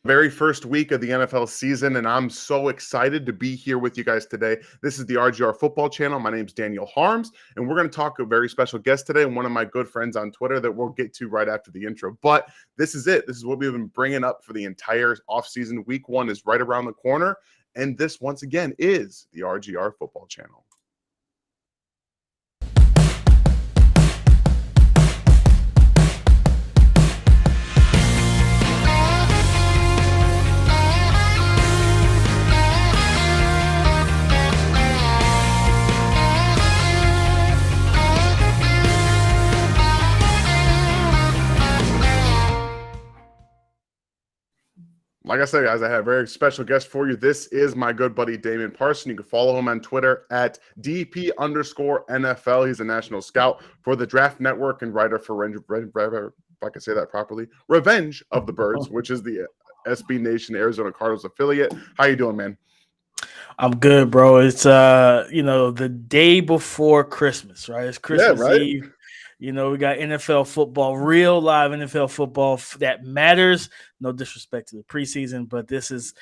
Very first week of the NFL season, and I'm so excited to be here with you guys today. This is the RGR Football Channel. My name's Daniel Harms, and we're going to talk to a very special guest today, and one of my good friends on Twitter that we'll get to right after the intro. But this is it. This is what we've been bringing up for the entire offseason. Week one is right around the corner, and this, once again, is the RGR Football Channel. Like I said, guys, I have a very special guest for you. This is my good buddy, Damien Parson. You can follow him on Twitter at DP_NFL. He's a national scout for the Draft Network and writer for, if I can say that properly, Revenge of the Birds, which is the SB Nation Arizona Cardinals affiliate. How you doing, man? I'm good, bro. It's the day before Christmas, right? It's Christmas Eve. You know, we got NFL football, real live NFL football that matters. No disrespect to the preseason, but this is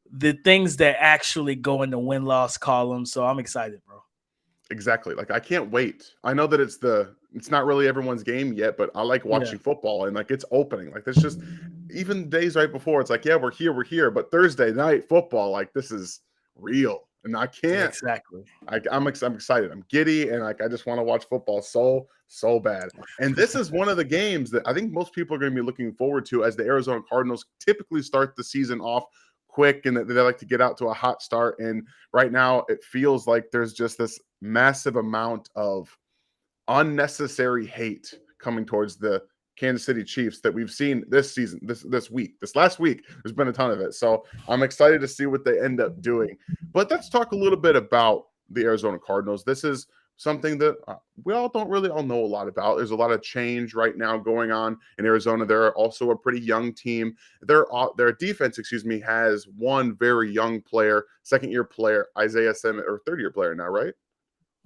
the things that actually go in the win-loss column. So I'm excited, bro. Exactly. Like, I can't wait. I know that it's not really everyone's game yet, but I like watching football, and like, it's opening. Like, it's just even days right before, it's like, yeah, we're here. But Thursday night football, like, this is real. And I can't. Exactly. I'm excited. I'm giddy, and like, I just want to watch football so bad. And this is one of the games that I think most people are going to be looking forward to, as the Arizona Cardinals typically start the season off quick, and they like to get out to a hot start. And right now, it feels like there's just this massive amount of unnecessary hate coming towards the Kansas City Chiefs that we've seen this season, this last week. There's been a ton of it. So I'm excited to see what they end up doing. But let's talk a little bit about the Arizona Cardinals. This is something that we all don't really all know a lot about. There's a lot of change right now going on in Arizona. They're also a pretty young team. Their defense, has one very young player, second-year player, Isaiah Simmons, or third-year player now, right?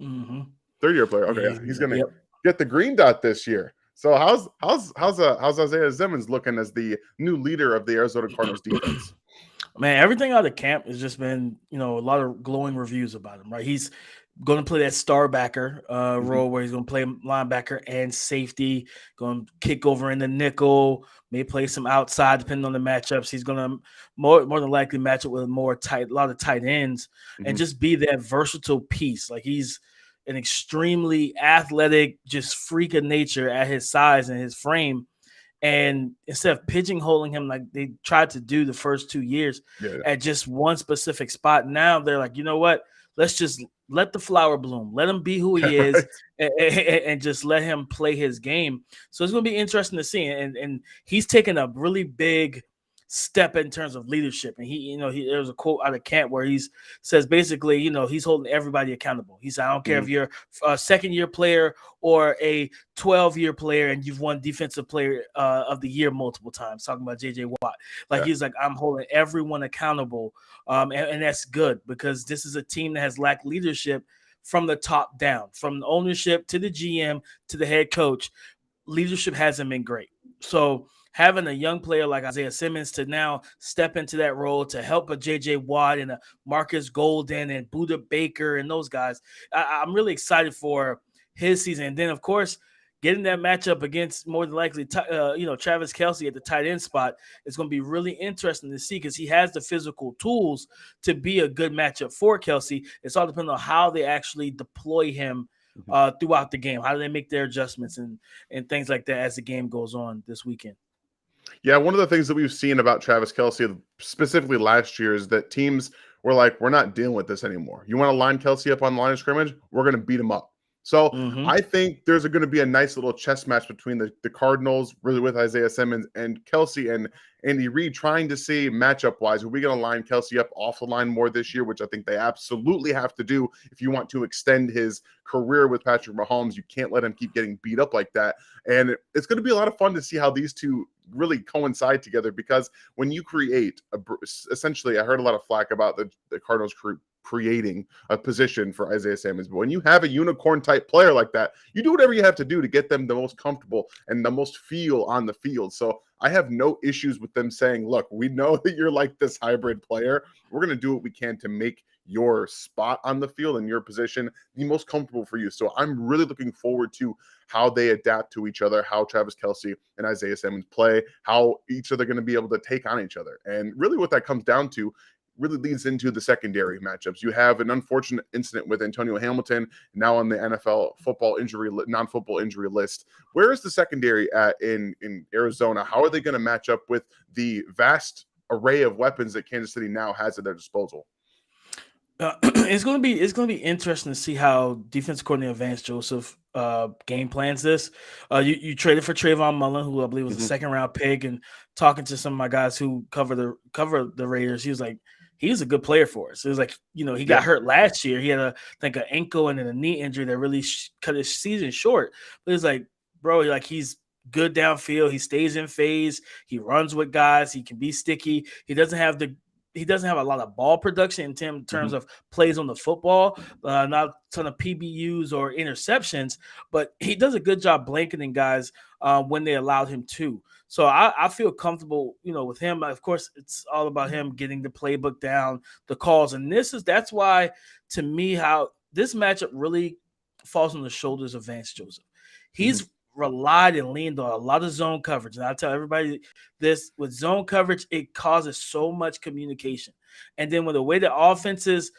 Mm-hmm. Third-year player. Okay, yeah, he's going to get the green dot this year. So how's Isaiah Simmons looking as the new leader of the Arizona Cardinals defense? Man, everything out of camp has just been, a lot of glowing reviews about him, right? He's going to play that star backer role where he's going to play linebacker and safety, going to kick over in the nickel, may play some outside depending on the matchups. He's going to more than likely match up with a lot of tight ends and just be that versatile piece. Like, he's an extremely athletic, just freak of nature at his size and his frame. And instead of pigeonholing him like they tried to do the first 2 years at just one specific spot, now they're like, you know what? Let's just let the flower bloom. Let him be who he is and just let him play his game. So it's going to be interesting to see. And he's taken a really big step in terms of leadership. And there was a quote out of camp where he says basically, he's holding everybody accountable. He said, I don't care if you're a second-year player or a 12-year player and you've won defensive player of the year multiple times, talking about J.J. Watt. He's like, I'm holding everyone accountable. And that's good, because this is a team that has lacked leadership from the top down, from the ownership to the GM to the head coach. Leadership hasn't been great. So having a young player like Isaiah Simmons to now step into that role to help a J.J. Watt and a Marcus Golden and Budda Baker and those guys, I'm really excited for his season. And then, of course, getting that matchup against more than likely, Travis Kelce at the tight end spot is going to be really interesting to see, because he has the physical tools to be a good matchup for Kelce. It's all depending on how they actually deploy him throughout the game. How do they make their adjustments and things like that as the game goes on this weekend? Yeah, one of the things that we've seen about Travis Kelce, specifically last year, is that teams were like, we're not dealing with this anymore. You want to line Kelce up on the line of scrimmage? We're going to beat him up. So I think there's going to be a nice little chess match between the Cardinals, really, with Isaiah Simmons and Kelce and Andy Reid, trying to see matchup-wise, are we going to line Kelce up off the line more this year, which I think they absolutely have to do if you want to extend his career with Patrick Mahomes. You can't let him keep getting beat up like that. And it's going to be a lot of fun to see how these two really coincide together, because when you create essentially, I heard a lot of flack about the Cardinals creating a position for Isaiah Simmons, but when you have a unicorn type player like that, you do whatever you have to do to get them the most comfortable and the most feel on the field. So I have no issues with them saying, look, we know that you're like this hybrid player. We're going to do what we can to make your spot on the field and your position the most comfortable for you. So I'm really looking forward to how they adapt to each other, how Travis Kelce and Isaiah Simmons play, how each of them are going to be able to take on each other. And really what that comes down to really leads into the secondary matchups. You have an unfortunate incident with Antonio Hamilton now on the NFL non-football injury list. Where is the secondary at in Arizona? How are they going to match up with the vast array of weapons that Kansas City now has at their disposal? It's going to be interesting to see how defense coordinator Vance Joseph game plans this. You traded for Trayvon Mullen, who I believe was a second round pick, and talking to some of my guys who cover the Raiders, he was like, he's a good player for us. It was like, he got hurt last year. He had an ankle and then a knee injury that really cut his season short. But it's like, bro, he's good downfield. He stays in phase. He runs with guys. He can be sticky. He doesn't have a lot of ball production in terms of plays on the football, not a ton of PBUs or interceptions, but he does a good job blanketing guys when they allowed him to. So I feel comfortable, with him. Of course, it's all about him getting the playbook down, the calls. And that's why, to me, how this matchup really falls on the shoulders of Vance Joseph. He's relied and leaned on a lot of zone coverage. And I tell everybody this, with zone coverage, it causes so much communication. And then with the way the offenses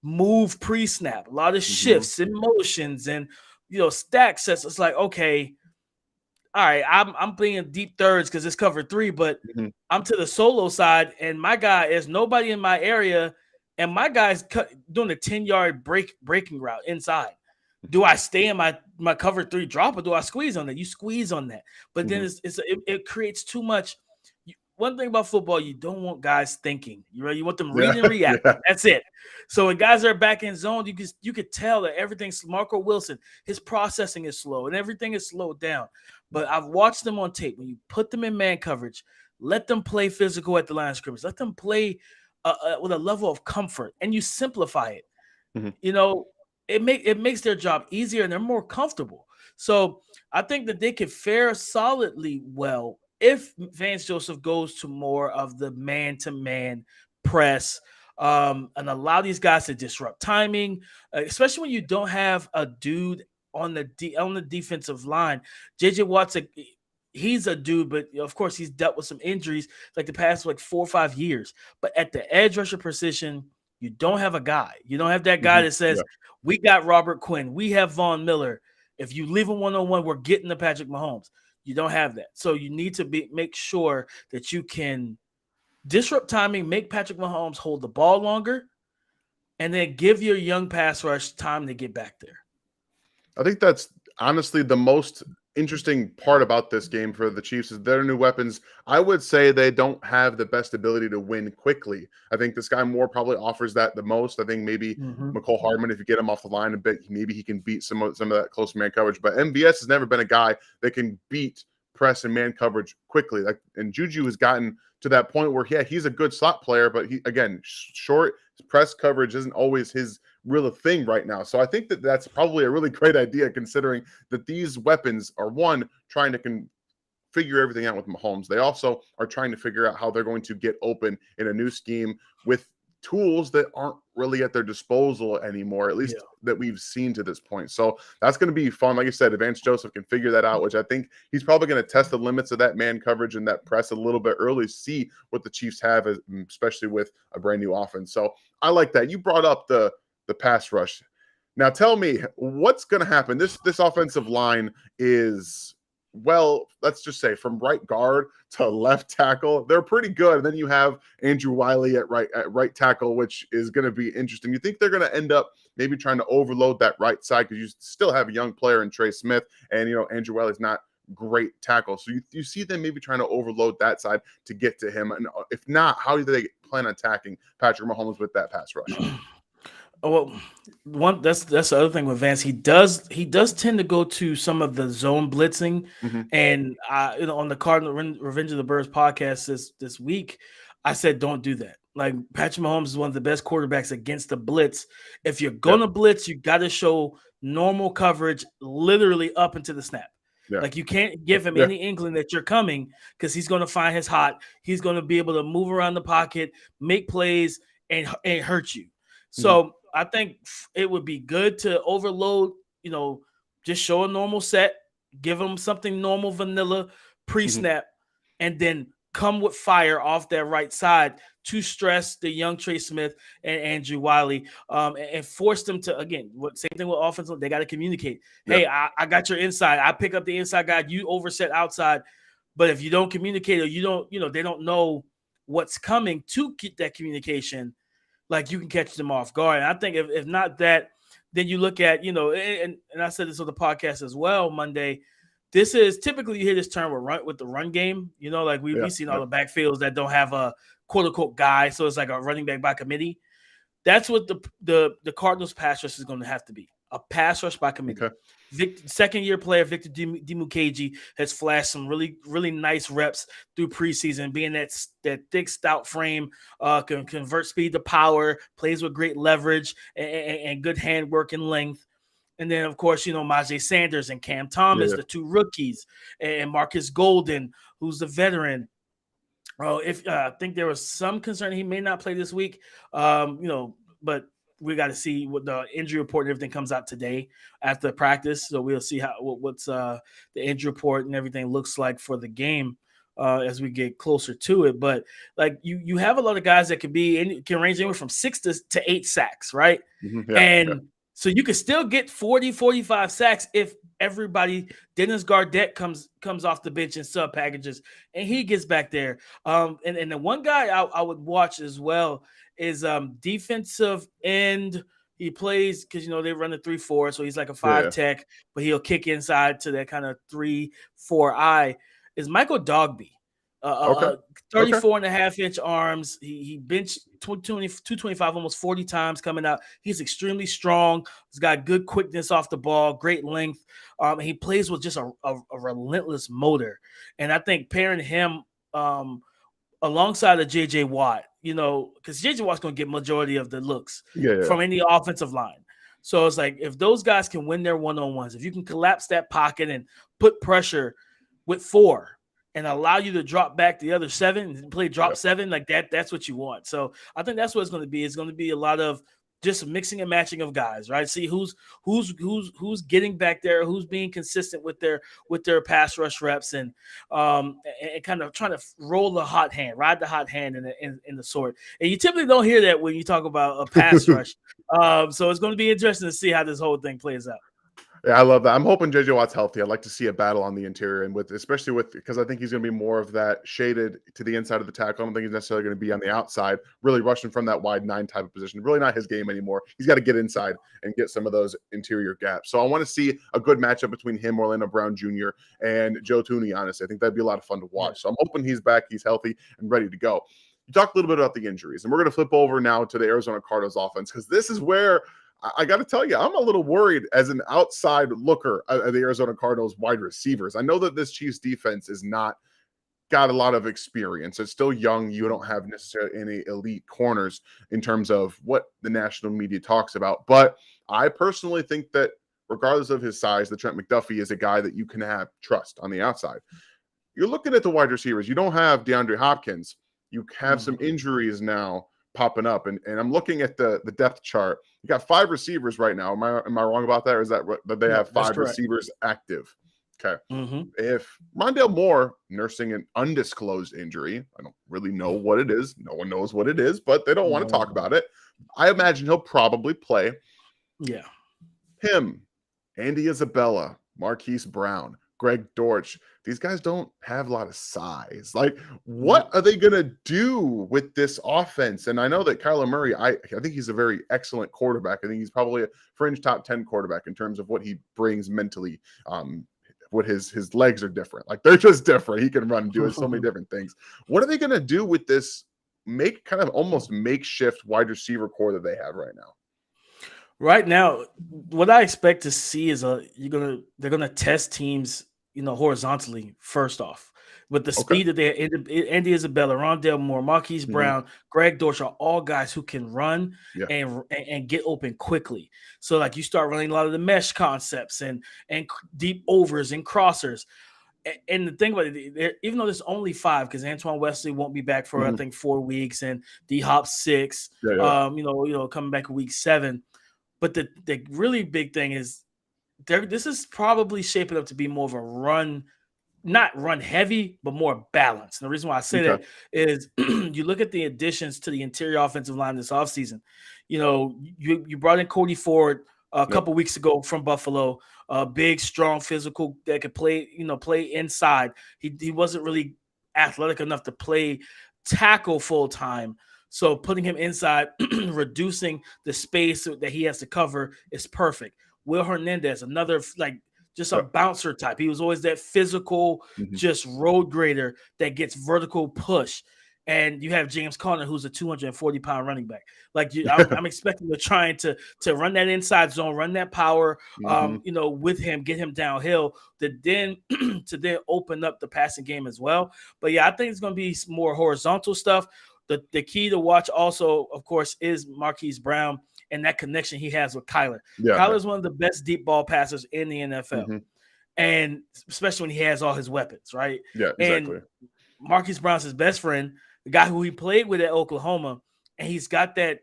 move pre-snap, a lot of shifts and motions and, stack sets, it's like, okay, all right, I'm playing deep thirds because it's cover 3, but I'm to the solo side and my guy is nobody in my area and my guy's doing a 10-yard breaking route inside. Do I stay in my cover 3 drop or do I squeeze on that? You squeeze on that. But then it creates too much. One thing about football, you don't want guys thinking. You want them reading and reacting. That's it. So when guys are back in zone, you could tell that everything's Marco Wilson. His processing is slow and everything is slowed down. But I've watched them on tape. When you put them in man coverage, let them play physical at the line of scrimmage. Let them play with a level of comfort, and you simplify it. It makes their job easier and they're more comfortable. So I think that they could fare solidly well if Vance Joseph goes to more of the man-to-man press and allow these guys to disrupt timing, especially when you don't have a dude on the defensive line. JJ Watt's he's a dude, but of course he's dealt with some injuries like the past 4 or 5 years. But at the edge rusher position, you don't have a guy. You don't have that guy that says, we got Robert Quinn, we have Von Miller. If you leave him one-on-one, we're getting to Patrick Mahomes. You don't have that. So you need to make sure that you can disrupt timing, make Patrick Mahomes hold the ball longer, and then give your young pass rush time to get back there. I think that's honestly the most interesting part about this game for the Chiefs is their new weapons. I would say they don't have the best ability to win quickly. I think this guy Moore probably offers that the most. I think maybe McCole Hardman, if you get him off the line a bit, maybe he can beat some of that close man coverage. But MVS has never been a guy that can beat press and man coverage quickly. And Juju has gotten to that point where, he's a good slot player, but he, again, short press coverage isn't always his real thing right now. So I think that that's probably a really great idea, considering that these weapons are, one, trying to figure everything out with Mahomes. They also are trying to figure out how they're going to get open in a new scheme with tools that aren't really at their disposal anymore, at least that we've seen to this point. So that's going to be fun. Like I said, Vance Joseph can figure that out, which I think he's probably going to test the limits of that man coverage and that press a little bit early, see what the Chiefs have, especially with a brand new offense. So I like that. You brought up the pass rush. Now tell me what's going to happen. This offensive line is, well, let's just say from right guard to left tackle, they're pretty good. And then you have Andrew Wiley at right tackle, which is going to be interesting. You think they're going to end up maybe trying to overload that right side because you still have a young player in Trey Smith, and Andrew Wiley's not great tackle. So you see them maybe trying to overload that side to get to him. And if not, how do they plan on attacking Patrick Mahomes with that pass rush? Well, that's the other thing with Vance. He does tend to go to some of the zone blitzing, and on the Cardinal Revenge of the Birds podcast this week, I said don't do that. Like, Patrick Mahomes is one of the best quarterbacks against the blitz. If you're gonna blitz, you got to show normal coverage, literally up into the snap. Yeah. Like you can't give him Yeah. any inkling that you're coming because he's going to find his hot. He's going to be able to move around the pocket, make plays, and hurt you. So I think it would be good to overload, just show a normal set, give him something normal vanilla pre-snap, and then come with fire off that right side to stress the young Trey Smith and Andrew Wiley, and force them to, again, same thing with offensive. They got to communicate. Hey, I got your inside. I pick up the inside guy. You overset outside. But if you don't communicate or you don't, they don't know what's coming to get that communication, like you can catch them off guard. And I think if not that, then you look at, and I said this on the podcast as well Monday. This is typically you hear this term with the run game. Like we've seen all the backfields that don't have a quote unquote guy, so it's like a running back by committee. That's what the Cardinals pass rush is going to have to be, a pass rush by committee. Okay. Second-year player Victor Dimukeji has flashed some really, really nice reps through preseason, being that thick, stout frame, can convert speed to power, plays with great leverage and good handwork and length. And then, of course, Majay Sanders and Cam Thomas, the two rookies, and Marcus Golden, who's the veteran. I think there was some concern he may not play this week, but we got to see what the injury report and everything comes out today after practice. So we'll see what's the injury report and everything looks like for the game as we get closer to it. But like you have a lot of guys that can range anywhere from 6 to 8 sacks, right? So you can still get 40, 45 sacks if everybody, Dennis Gardeck comes off the bench and sub packages and he gets back there. And the one guy I would watch as well is defensive end. He plays because, they run the 3-4. So he's like a 5 tech, but he'll kick inside to that kind of 3-4 is Michael Dogby. 34 and a half inch arms. He benched 225 almost 40 times coming out. He's extremely strong. He's got good quickness off the ball, great length. And he plays with just a relentless motor. And I think pairing him alongside of JJ Watt, because JJ Watt's going to get majority of the looks from any offensive line. So it's like if those guys can win their one-on-ones, if you can collapse that pocket and put pressure with 4 and allow you to drop back the other 7 and play drop 7 like that, that's what you want. So I think that's what it's going to be. It's going to be a lot of just mixing and matching of guys, right? See who's getting back there, who's being consistent with their pass rush reps, and kind of trying to roll the hot hand, ride the hot hand in the sort. And you typically don't hear that when you talk about a pass rush. So it's going to be interesting to see how this whole thing plays out. Yeah, I love that. I'm hoping JJ Watt's healthy. I'd like to see a battle on the interior, and especially because I think he's going to be more of that shaded to the inside of the tackle. I don't think he's necessarily going to be on the outside, really rushing from that wide 9 type of position. Really not his game anymore. He's got to get inside and get some of those interior gaps. So I want to see a good matchup between him, Orlando Brown Jr., and Joe Thuney, honestly. I think that'd be a lot of fun to watch. So I'm hoping he's back, he's healthy, and ready to go. You talked a little bit about the injuries, and we're going to flip over now to the Arizona Cardinals offense, because this is where I got to tell you, I'm a little worried as an outside looker at the Arizona Cardinals wide receivers. I know that this Chiefs defense is not got a lot of experience. It's still young. You don't have necessarily any elite corners in terms of what the national media talks about. But I personally think that regardless of his size, that Trent McDuffie is a guy that you can have trust on the outside. You're looking at the wide receivers. You don't have DeAndre Hopkins. You have some injuries now popping up, and I'm looking at the depth chart. You got 5 receivers right now. Am I wrong about that, or is that they have 5 receivers active? Okay. If Rondale Moore nursing an undisclosed injury, I don't really know what it is. No one knows what it is, but they don't want to talk about it. I imagine he'll probably play. Yeah. Him, Andy Isabella, Marquise Brown, Greg Dortch. These guys don't have a lot of size. Like, what are they going to do with this offense? And I know that Kyler Murray, I think he's a very excellent quarterback. I think he's probably a fringe top 10 quarterback in terms of what he brings mentally. What his legs are different. Like, they're just different. He can run and do so many different things. What are they going to do with this kind of almost makeshift wide receiver core that they have right now? Right now, what I expect to see is they're gonna test teams, horizontally first off. with the Okay. speed that they Andy Isabella, Rondale Moore, Marquise Brown, Greg Dortch are all guys who can run Yeah. and get open quickly. So like you start running a lot of the mesh concepts and deep overs and crossers. And the thing about it, even though there's only 5, because Antoine Wesley won't be back for I think 4 weeks, and D Hop 6, coming back in week 7. But the really big thing is this is probably shaping up to be more of a run, not run heavy, but more balanced. And the reason why I say that is you look at the additions to the interior offensive line this offseason. You brought in Cody Ford a couple weeks ago from Buffalo, big, strong, physical that could play inside. He wasn't really athletic enough to play tackle full time. So putting him inside, reducing the space that he has to cover is perfect. Will Hernandez, another just a bouncer type. He was always that physical, just road grader that gets vertical push. And you have James Conner, who's a 240-pound running back. I'm expecting they're trying to run that inside zone, run that power, with him, get him downhill, to then open up the passing game as well. But yeah, I think it's going to be more horizontal stuff. The key to watch also, of course, is Marquise Brown and that connection he has with Kyler. Kyler is one of the best deep ball passers in the NFL, and especially when he has all his weapons, right? Yeah, exactly. And Marquise Brown's his best friend, the guy who he played with at Oklahoma, and he's got that.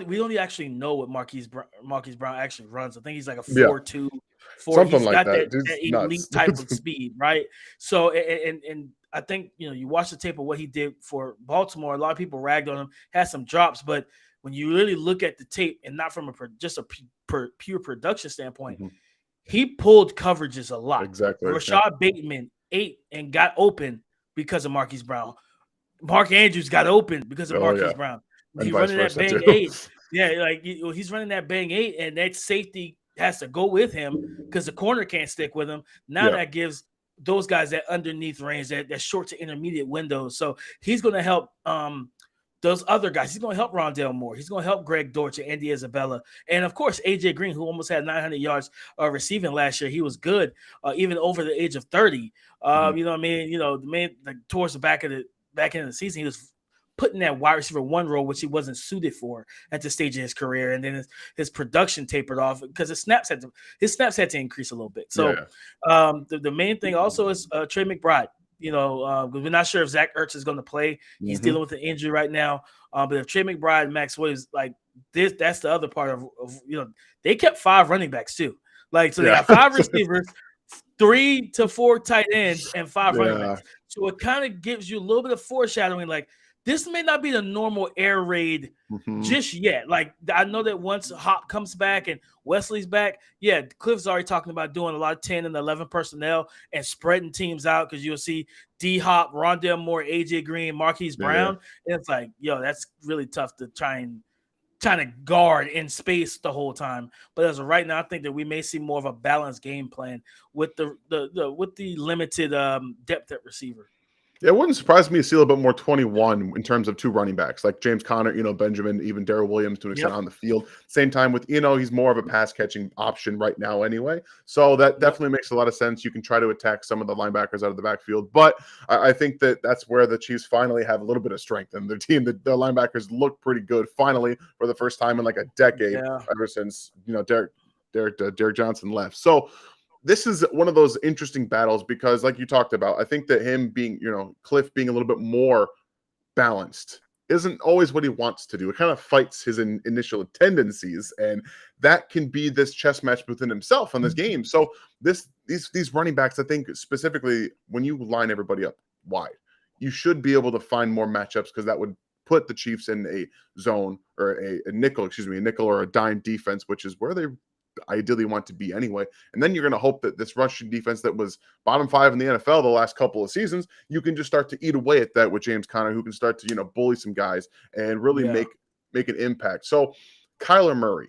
We don't actually know what Marquise Brown actually runs. I think he's like a 4.2, 4. Something he's like got that. that elite type of speed, right? So and I think you watch the tape of what he did for Baltimore. A lot of people ragged on him, had some drops, but when you really look at the tape, and not from just a pure production standpoint, he pulled coverages a lot. Exactly. Rashad Bateman ate and got open because of Marquise Brown. Mark Andrews got open because of Marquise Brown. He's running that bang 8. Yeah, he's running that bang 8, and that safety has to go with him because the corner can't stick with him. Now that gives those guys that underneath range, that short to intermediate windows. So he's going to help those other guys. He's going to help Rondale Moore. He's going to help Greg Dortch and Andy Isabella. And, of course, A.J. Green, who almost had 900 yards receiving last year. He was good, even over the age of 30. You know what I mean? The man, towards the back end of the season, he was putting that wide receiver 1 role, which he wasn't suited for at this stage of his career. And then his production tapered off because his snaps had to increase a little bit. So the main thing also is Trey McBride. We're not sure if Zach Ertz is going to play. He's dealing with an injury right now. But if Trey McBride and Max Williams, that's the other part of they kept 5 running backs too. They got 5 receivers, 3 to 4 tight ends, and 5 running backs. So it kind of gives you a little bit of foreshadowing, this may not be the normal air raid just yet. I know that once Hop comes back and Wesley's back, Cliff's already talking about doing a lot of 10 and 11 personnel and spreading teams out, because you'll see D Hop, Rondale Moore, AJ Green, Marquise Brown. And it's that's really tough to trying to guard in space the whole time. But as of right now, I think that we may see more of a balanced game plan with the limited depth at receiver. Yeah, it wouldn't surprise me to see a little bit more 21 in terms of 2 running backs, like James Conner, Benjamin, even Darrell Williams to an extent on the field. Same time with, he's more of a pass catching option right now anyway. So that definitely makes a lot of sense. You can try to attack some of the linebackers out of the backfield. But I think that's where the Chiefs finally have a little bit of strength in their team. The linebackers look pretty good finally for the first time in a decade, ever since, Derek Johnson left. So this is one of those interesting battles because, like you talked about, I think that him being, Cliff being a little bit more balanced isn't always what he wants to do. It kind of fights his initial tendencies, and that can be this chess match within himself on this game. So these running backs, I think specifically when you line everybody up wide, you should be able to find more matchups, because that would put the Chiefs in a zone or a nickel or a dime defense, which is where they ideally want to be anyway. And then you're going to hope that this rushing defense that was bottom 5 in the NFL the last couple of seasons, you can just start to eat away at that with James Conner, who can start to, bully some guys and really make an impact. So Kyler Murray,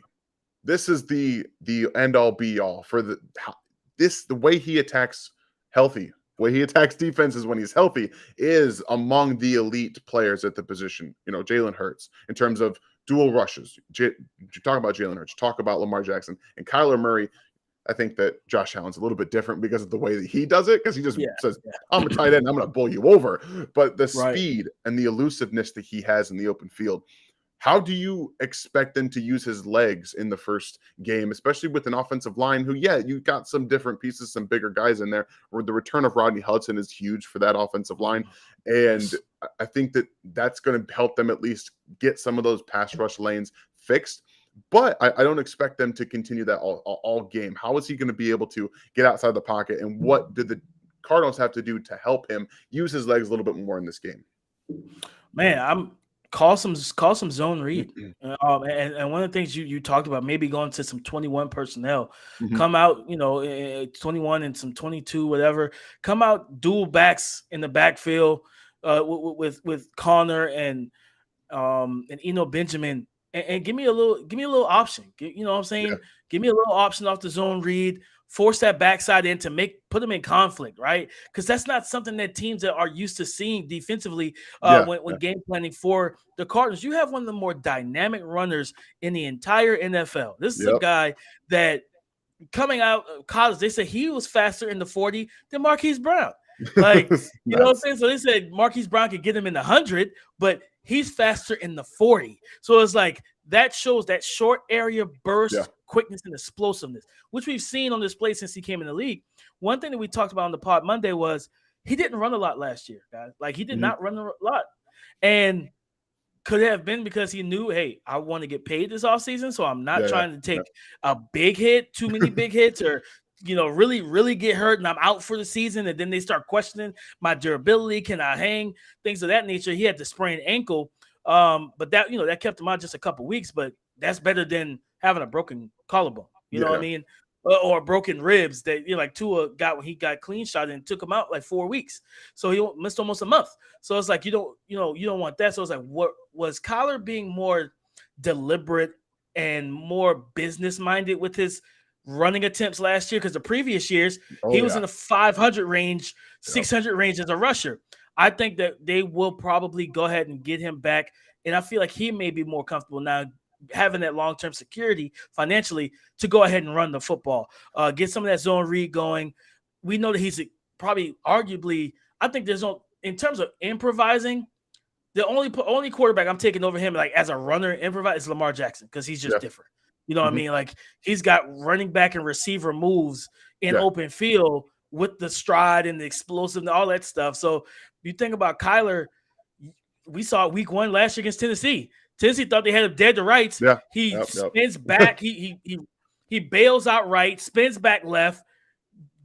this is the end all be all for the way he attacks healthy. The way he attacks defenses when he's healthy is among the elite players at the position. Jalen Hurts, in terms of dual rushes. You talk about Jalen Hurts, talk about Lamar Jackson, and Kyler Murray I think that Josh Allen's a little bit different because of the way that he does it, because he just Yeah, says, yeah. I'm a tight end, I'm going to bowl you over. But the Right. speed and the elusiveness that he has in the open field, how do you expect them to use his legs in the first game, especially with an offensive line who, yeah, you got some different pieces, some bigger guys in there, where the return of Rodney Hudson is huge for that offensive line. And Yes. I think that that's going to help them at least get some of those pass rush lanes fixed. But I don't expect them to continue that all game. How is he going to be able to get outside the pocket? And what did the Cardinals have to do to help him use his legs a little bit more in this game? Man, I'm call some zone read. And one of the things you talked about, maybe going to some 21 personnel, come out, 21 and some 22, whatever. Come out dual backs in the backfield with Connor and Eno Benjamin, and give me a little option. You know what I'm saying? Yeah. Give me a little option off the zone read. Force that backside in to put them in conflict, right? Because that's not something that teams that are used to seeing defensively when game planning for the Cardinals. You have one of the more dynamic runners in the entire NFL. This is a guy that coming out of college, they said he was faster in the 40 than Marquise Brown. Like, you know what I'm saying? So they said Marquise Brown could get him in the 100, but he's faster in the 40. So it's like that shows that short area burst, quickness, and explosiveness, which we've seen on display since he came in the league. One thing that we talked about on the pod Monday was he didn't run a lot last year, guys. Like, he did not run a lot. And could it have been because he knew, hey, I want to get paid this offseason, so I'm not trying to take a big hit, too many big hits, or really, really get hurt and I'm out for the season. And then they start questioning my durability. Can I hang? Things of that nature. He had the sprained ankle. But that kept him out just a couple weeks, but that's better than having a broken collarbone. You know what I mean? Or broken ribs that like Tua got when he got clean shot and took him out like 4 weeks. So he missed almost a month. So it's like, you don't want that. So it's like, what was Kyler being more deliberate and more business minded with his running attempts last year? Because the previous years he was in the 500 range, 600 range as a rusher. I think that they will probably go ahead and get him back. And I feel like he may be more comfortable now having that long-term security financially to go ahead and run the football, get some of that zone read going. We know that he's probably arguably, I think in terms of improvising, the only quarterback I'm taking over him like as a runner improvise is Lamar Jackson, because he's just different. You know what I mean? Like, he's got running back and receiver moves in open field with the stride and the explosive and all that stuff. So you think about Kyler, we saw week 1 last year against Tennessee. Tennessee thought they had him dead to rights. Yeah. He spins back. He bails out right, spins back left,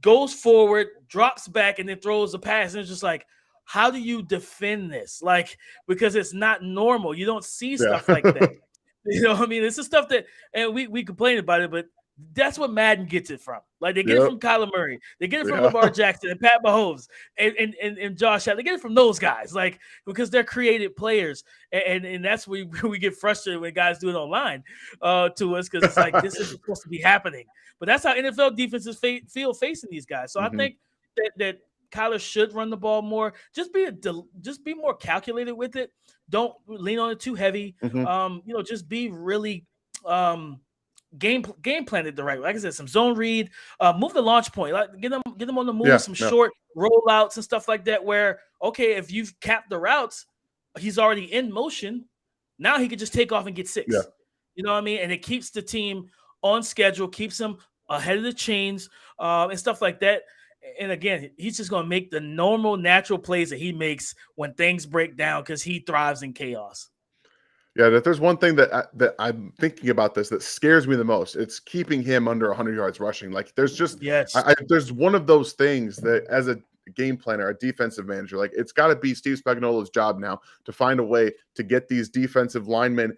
goes forward, drops back, and then throws a pass. And it's just like, how do you defend this? Like, because it's not normal. You don't see stuff like that. You know what I mean? It's the stuff that, and we complain about it, but that's what Madden gets it from. Like, they get it from Kyler Murray, they get it from Lamar Jackson and Pat Mahomes and Josh Allen. They get it from those guys, like, because they're creative players, and that's where we get frustrated when guys do it online to us, because it's like, this isn't supposed to be happening. But that's how NFL defenses feel facing these guys. So I think that Kyler should run the ball more. Just be more calculated with it. Don't lean on it too heavy. Just be really game plan it the right way. Like I said, some zone read, move the launch point, like get them on the move, some short rollouts and stuff like that, where, okay, if you've capped the routes, he's already in motion. Now he could just take off and get 6. You know what I mean? And it keeps the team on schedule, keeps them ahead of the chains, and stuff like that. And again, he's just going to make the normal, natural plays that he makes when things break down, because he thrives in chaos. Yeah, if there's one thing that I'm thinking about this that scares me the most, it's keeping him under 100 yards rushing. Like, there's just there's one of those things that, as a game planner, a defensive manager, like, it's got to be Steve Spagnuolo's job now to find a way to get these defensive linemen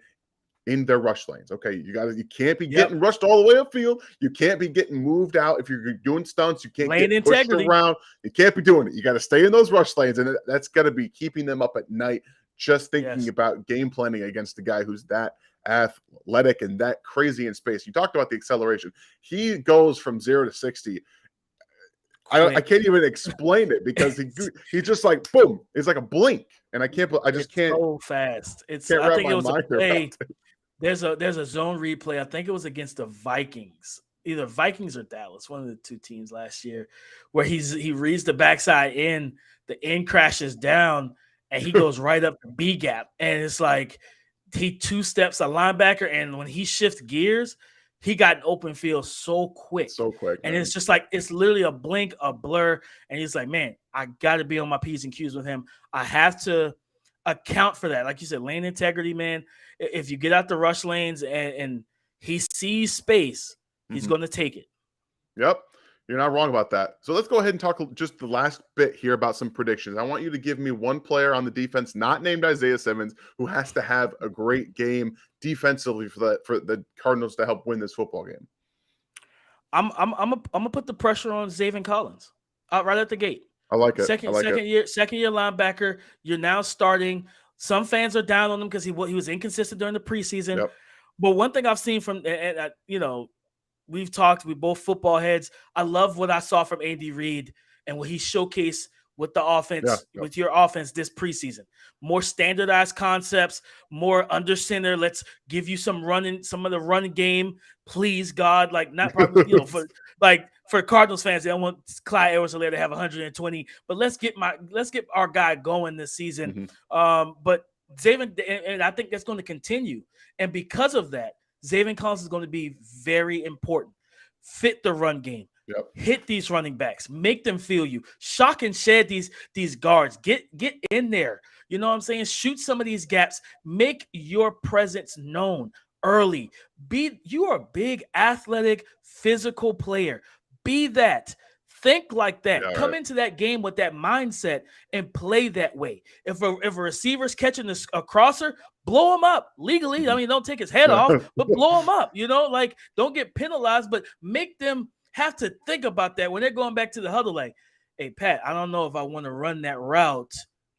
in their rush lanes. Okay, you can't be getting rushed all the way upfield. You can't be getting moved out. If you're doing stunts, you can't get pushed around. You can't be doing it. You got to stay in those rush lanes, and that's got to be keeping them up at night, just thinking about game planning against the guy who's that athletic and that crazy in space. You talked about the acceleration. He goes from 0 to 60. I can't even explain it, because he just like, boom, it's like a blink, and I can't so fast. I think it was a play. There's a zone replay. I think it was against the Vikings. either Vikings or Dallas, one of the two teams last year, where he reads the backside in, the end crashes down, and he goes right up the B gap, and it's like he two steps a linebacker, and when he shifts gears, he got an open field so quick. So quick, and man. it's just like it's literally a blink, a blur, and he's like, man, I got to be on my P's and Q's with him. I have to account for that, like you said, lane integrity, man. If you get out the rush lanes and he sees space, he's going to take it. Yep. You're not wrong about that. So let's go ahead and talk just the last bit here about some predictions. I want you to give me one player on the defense not named Isaiah Simmons who has to have a great game defensively for the Cardinals to help win this football game. I'm gonna put the pressure on Zaven Collins right at the gate. I like it. Second year linebacker. You're now starting. Some fans are down on him because he was inconsistent during the preseason. Yep. But one thing I've seen from we've talked, we both football heads. I love what I saw from Andy Reid and what he showcased with the offense, with your offense this preseason. More standardized concepts, more under center. Let's give you some of the running game, please, God. Like not probably, for Cardinals fans, they don't want Clyde Edwards-Helaire to have 120, but let's get our guy going this season. But Zaven, and I think that's going to continue. And because of that, Zaven Collins is going to be very important. Fit the run game. Yep. Hit these running backs. Make them feel you. Shock and shed these guards. Get in there. You know what I'm saying? Shoot some of these gaps. Make your presence known early. You are a big, athletic, physical player. Be that. Think like that. Yeah, Come into that game with that mindset and play that way. If a receiver's catching a crosser, blow him up legally. I mean, don't take his head off, but blow him up. Don't get penalized, but make them have to think about that when they're going back to the huddle. Like, hey, Pat, I don't know if I want to run that route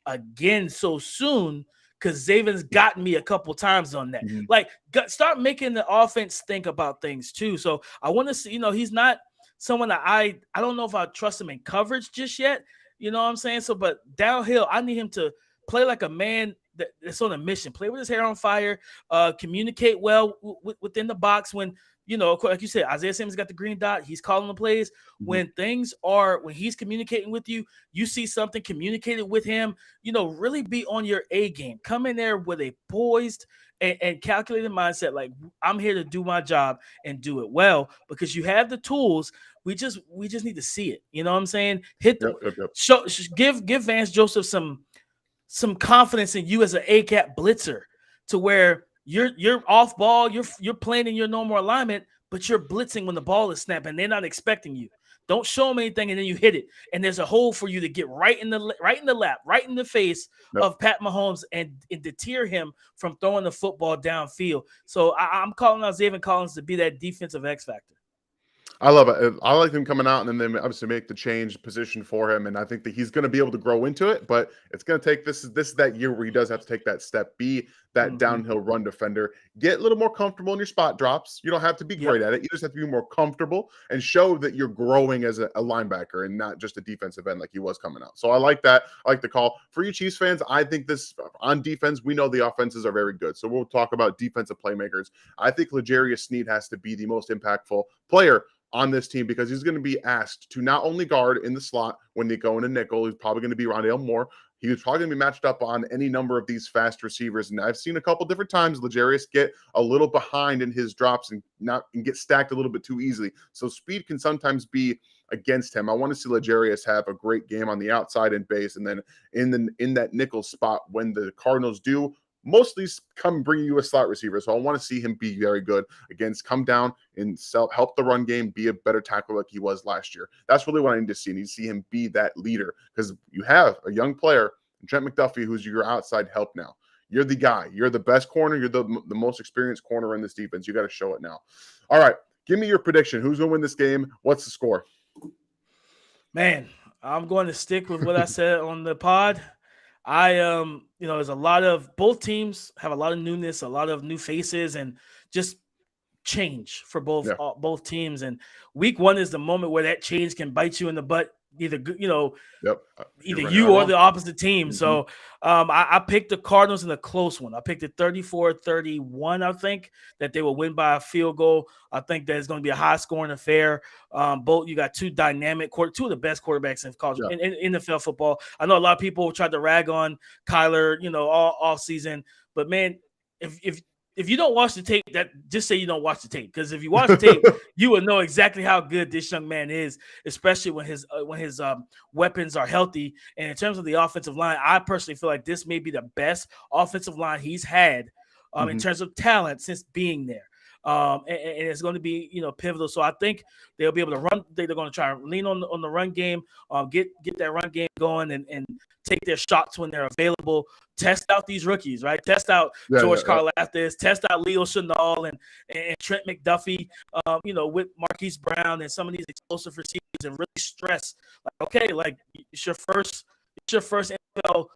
again so soon because Zaven's gotten me a couple times on that. Like, start making the offense think about things too. So I want to see, he's not someone that I don't know if I trust him in coverage just yet. You know what I'm saying? So, but downhill, I need him to play like a man that's on a mission. Play with his hair on fire. Communicate well within the box. When like you said, Isaiah Simmons got the green dot. He's calling the plays. When he's communicating with you, you see something communicated with him. Really be on your A game. Come in there with a poised and calculated mindset. Like, I'm here to do my job and do it well because you have the tools. We just need to see it. You know what I'm saying? Hit them. Show, give Vance Joseph some confidence in you as an A-gap blitzer to where you're off ball, you're playing in your normal alignment, but you're blitzing when the ball is snapping. They're not expecting you. Don't show them anything, and then you hit it, and there's a hole for you to get right in the lap, right in the face of Pat Mahomes, and deter him from throwing the football downfield. So I'm calling out Zaven Collins to be that defensive X factor. I love it. I like him coming out and then obviously make the change position for him. And I think that he's going to be able to grow into it, but it's going to take this is that year where he does have to take that step, be that downhill run defender, get a little more comfortable in your spot drops. You don't have to be great at it. You just have to be more comfortable and show that you're growing as a linebacker and not just a defensive end like he was coming out. So I like that. I like the call. For you Chiefs fans, I think this on defense, we know the offenses are very good. So we'll talk about defensive playmakers. I think L'Jarius Sneed has to be the most impactful player on this team because he's going to be asked to not only guard in the slot when they go into nickel. He's probably going to be Rondale Moore. He was probably going to be matched up on any number of these fast receivers. And I've seen a couple different times L'Jarius get a little behind in his drops and get stacked a little bit too easily. So speed can sometimes be against him. I want to see L'Jarius have a great game on the outside and base, and then in that nickel spot when the Cardinals do mostly come bring you a slot receiver. So I want to see him be very good against, come down and help the run game, be a better tackler like he was last year. That's really what I need to see. I need to see him be that leader because you have a young player, Trent McDuffie, who's your outside help now. You're the guy. You're the best corner. You're the most experienced corner in this defense. You got to show it now. All right. Give me your prediction. Who's going to win this game? What's the score? Man, I'm going to stick with what I said on the pod. There's a lot of both teams have a lot of newness, a lot of new faces, and just change for both teams. And week one is the moment where that change can bite you in the butt either you know Yep. either You're you not or wrong. the opposite team. Mhm. So I picked the Cardinals in a close one. I picked it 34-31. I think that they will win by a field goal. I think that it's going to be a high scoring affair. Both you got two of the best quarterbacks in college Yeah. in NFL football. I know a lot of people tried to rag on Kyler, all season, but man, if you don't watch the tape, just say you don't watch the tape, because if you watch the tape, you will know exactly how good this young man is, especially when his weapons are healthy. And in terms of the offensive line, I personally feel like this may be the best offensive line he's had in terms of talent since being there. And it's going to be pivotal. So I think they'll be able to run. They're going to try and lean on the run game, get that run game going, and take their shots when they're available. Test out these rookies, right? Test out George Karlaftis, test out Leo Chenal and Trent McDuffie, with Marquise Brown and some of these explosive receivers, and really stress okay, it's your first NFL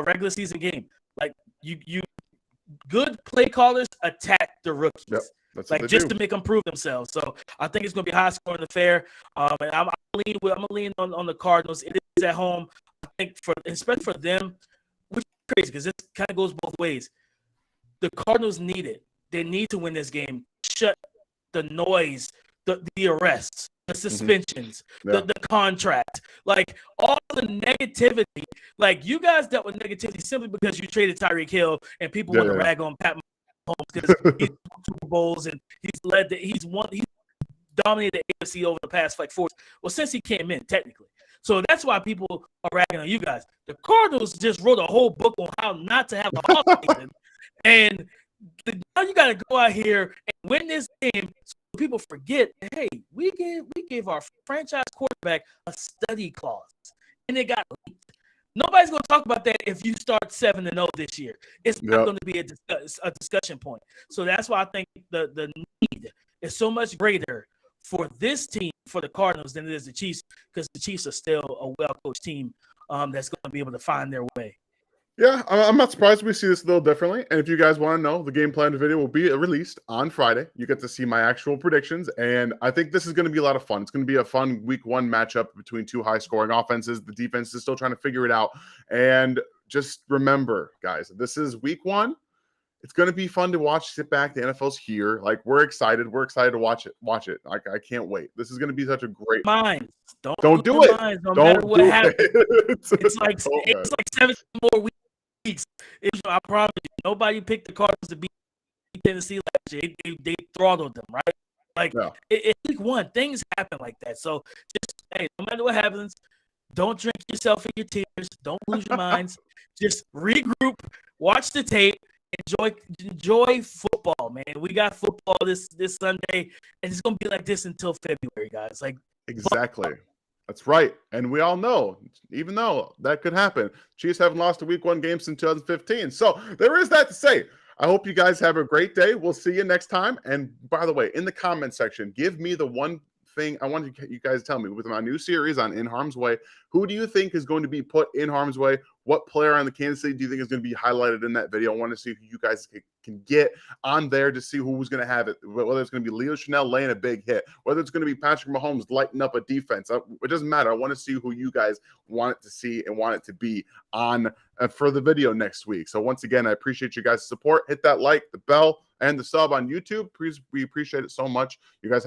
regular season game. Like you good play callers attack the rookies. Yep, that's just to make them prove themselves. So I think it's going to be a high scoring affair. And I'm gonna lean on the Cardinals. It is at home. I think especially for them, which is crazy because this kind of goes both ways. The Cardinals need it. They need to win this game. Shut the noise, the arrests, the suspensions, the contract, all the negativity. You guys dealt with negativity simply because you traded Tyreek Hill, and people want to rag on Pat Mahomes because he's won Super Bowls and he's dominated the AFC over the past 4 years. Well, since he came in, technically. So that's why people are ragging on you guys. The Cardinals just wrote a whole book on how not to have an offseason, and now you got to go out here and win this game. So people forget, hey, we gave our franchise quarterback a study clause, and it got leaked. Nobody's going to talk about that if you start 7-0 this year. It's not going to be a discussion point. So that's why I think the need is so much greater for this team, for the Cardinals, than it is the Chiefs, because the Chiefs are still a well-coached team that's going to be able to find their way. Yeah, I'm not surprised we see this a little differently. And if you guys want to know, the game plan video will be released on Friday. You get to see my actual predictions. And I think this is going to be a lot of fun. It's going to be a fun week 1 matchup between 2 high-scoring offenses. The defense is still trying to figure it out. And just remember, guys, this is week 1. It's going to be fun to watch. Sit back. The NFL's here. We're excited. We're excited to watch it. I can't wait. This is going to be such a great. Minds. Don't do it. Minds, no don't matter what happens. It's like 17 more weeks. I promise you, nobody picked the Cardinals to beat Tennessee last year. They throttled them, right? It's week 1. Things happen like that. So just, hey, no matter what happens, don't drink yourself in your tears. Don't lose your minds. Just regroup, watch the tape, enjoy football, man. We got football this Sunday, and it's gonna be like this until February, guys. Exactly. That's right. And we all know, even though that could happen, Chiefs haven't lost a week 1 game since 2015. So there is that to say. I hope you guys have a great day. We'll see you next time. And by the way, in the comment section, give me the one thing I want you guys to tell me with my new series on In Harm's Way. Who do you think is going to be put in harm's way? What player on the Kansas City do you think is going to be highlighted in that video? I want to see who you guys can get on there to see who's going to have it, whether it's going to be Leo Chenal laying a big hit, whether it's going to be Patrick Mahomes lighting up a defense. It doesn't matter. I want to see who you guys want it to see and want it to be on for the video next week. So once again, I appreciate you guys' support. Hit that like, the bell, and the sub on YouTube. Please, we appreciate it so much. You guys have